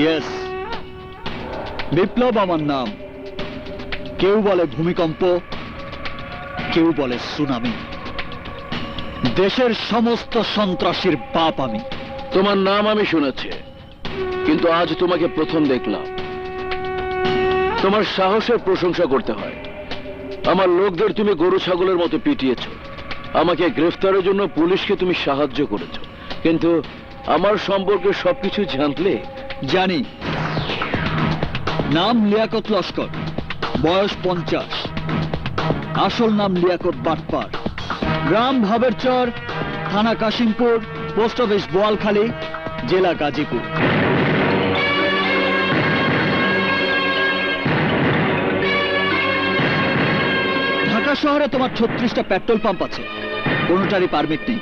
Yes, বিপ্লব আমার নাম। কেউ বলে ভূমিকম্প, কেউ বলে সুনামি। দেশের সমস্ত সন্ত্রাসীর বাপ আমি। তোমার নাম আমি শুনেছি, কিন্তু আজ তোমাকে প্রথম দেখলাম। তোমার সাহসের প্রশংসা করতে হয়। আমার লোকদের তুমি গরু ছাগলের মতো পিটিয়েছ, আমাকে গ্রেফতারের জন্য পুলিশকে তুমি সাহায্য করেছ, কিন্তু আমার সম্পর্কে সবকিছু জানলে? জানি। নাম লিয়াকত লস্কর, বয়স 50, আসল নাম লিয়াকত বাটপার, গ্রাম ভাবেরচর, থানা কাশিমপুর, পোস্ট অফিস বোয়ালখালী, জেলা গাজীপুর। ঢাকা শহরে তোমার 36টা পেট্রোল পাম্প আছে, কোনোটারই পারমিট নেই।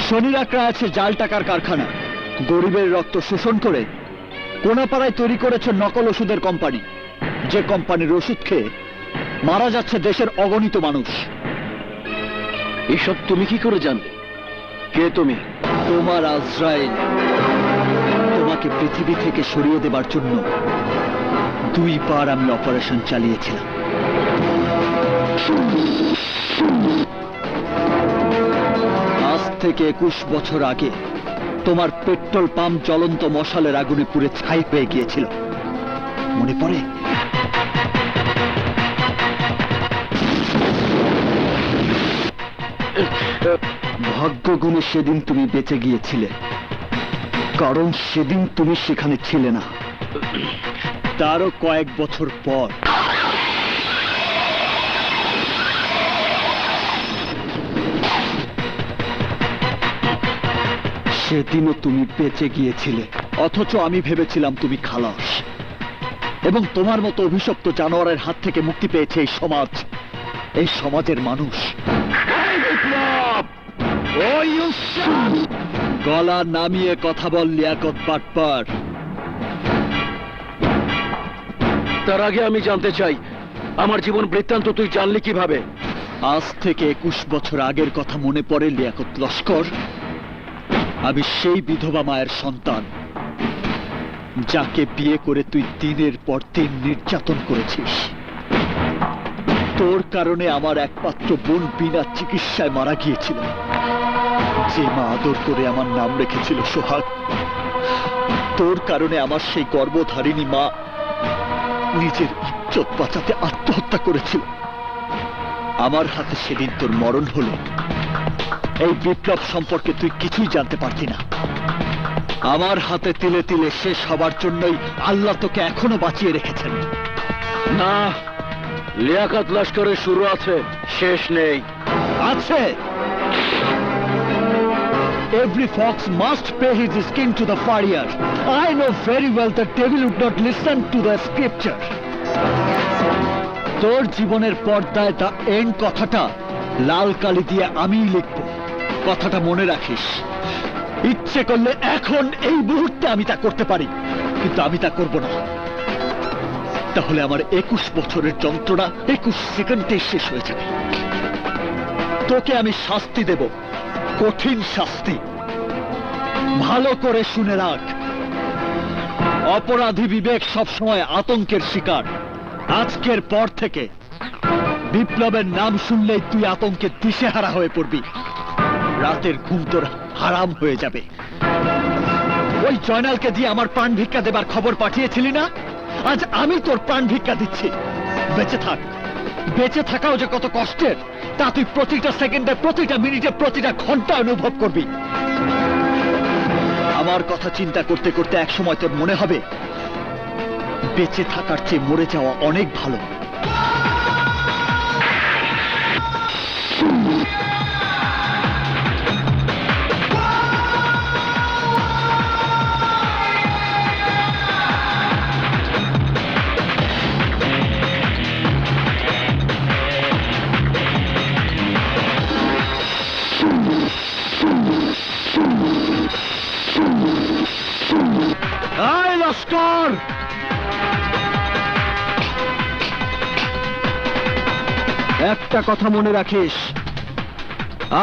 শনির আঁকড়া আছে জাল টাকার কারখানা। গরিবের রক্ত শোষণ করে কোনাপাড়ায় তৈরি করেছে নকল ওষুধের কোম্পানি, যে কোম্পানির ওষুধ খেয়ে মারা যাচ্ছে দেশের অগণিত মানুষ। এসব তুমি কি করে জানলে? কে তুমি? তোমার আজরাইল। তোমাকে পৃথিবী থেকে সরিয়ে দেবার জন্য 2 বার আমি অপারেশন চালিয়েছিলাম। আজ থেকে 21 বছর আগে তোমার পেট্রোল পাম্প জ্বলন্ত মশালের আগুনে পুড়ে ছাই হয়ে গিয়েছিল, মনে পড়ে? ভাগ্যগুণে সেদিন তুমি বেঁচে গিয়েছিলে, কারণ সেদিন তুমি সেখানে ছিলে না। তারও কয়েক বছর পর সেদিনও তুমি বেঁচে গিয়েছিলে, অথচ আমি ভেবেছিলাম তুমি খালাস। এবং তোমার মতো অভিশপ্ত জানোয়ারের হাত থেকে মুক্তি পেয়েছে এই সমাজ, এই সমাজের মানুষ। গলা নামিয়ে কথা বল লিয়াকত বাটপার। তার আগে আমি জানতে চাই, আমার জীবন বৃত্তান্ত তুই জানলি কিভাবে? আজ থেকে 21 বছর আগের কথা মনে পড়ে লিয়াকত লস্কর। আমি সেই বিধবা মায়ের সন্তান, যাকে বিয়ে করে তুই দিনের পর দিন নির্যাতন করেছিস। তোর কারণে আমার একমাত্র বোন বিনা চিকিৎসায় মারা গিয়েছিল, যে মা আদর করে আমার নাম রেখেছিল সোহাগ। তোর কারণে আমার সেই গর্ভধারিণী মা নিজের ইজ্জত বাঁচাতে আত্মহত্যা করেছিল। আমার হাতে সেদিন তোর মরণ হলো। এই বিপ্লব সম্পর্কে তুই কিছুই জানতে পারতি না। আমার হাতে তিলে তিলে শেষ হবার জন্যই আল্লাহ তোকে এখনো বাঁচিয়ে রেখেছেন। না, লিয়াকত লস্করের শুরু আছে, শেষ নেই। আছে। Every fox must pay his skin to the farrier. I know very well the devil would not listen to the scripture. তোর জীবনের পর্দায় দ্য এন্ড কথাটা লাল কালি দিয়ে আমিই লিখব। কথাটা মনে রাখিস। ইচ্ছে করলে এখন এই মুহূর্তে আমি তা করতে পারি, কিন্তু আমি তা করব না। তাহলে আমার 21 বছরের যন্ত্রণা 21 সেকেন্ডে শেষ হয়ে যাবে। তোকে আমি শাস্তি দেব, কঠিন শাস্তি। ভালো করে শুনে রাখ, অপরাধী বিবেক সবসময় আতঙ্কের শিকার। আজকের পর থেকে বিপ্লবের নাম শুনলেই তুই আতঙ্কে দিশেহারা হয়ে পড়বি। রাতের ঘুম তোর হারাম হয়ে যাবে। ওই জয়নালকে দিয়ে আমার প্রাণ ভিক্ষা দেবার খবর পাঠিয়েছিলি না? আজ আমি তোর প্রাণ ভিক্ষা দিচ্ছি। বেঁচে থাক। বেঁচে থাকাও যে কত কষ্টের তা তুই প্রতিটা সেকেন্ডে, প্রতিটা মিনিটে, প্রতিটা ঘন্টা অনুভব করবি। আমার কথা চিন্তা করতে করতে একসময় তোর মনে হবে বেঁচে থাকার চেয়ে মরে যাওয়া অনেক ভালো। এই লস্কর, একটা কথা মনে রাখিস,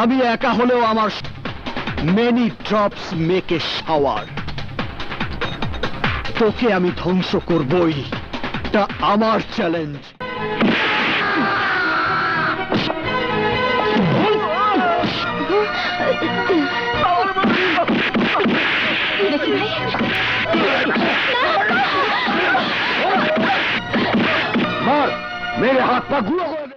আমি একা হলেও আমার many drops make a shower. তোকে আমি ধ্বংস করবই, এটা আমার চ্যালেঞ্জ। দেখি ভাই, মার, মেরে হাত পা গুঁড়ো করে দে।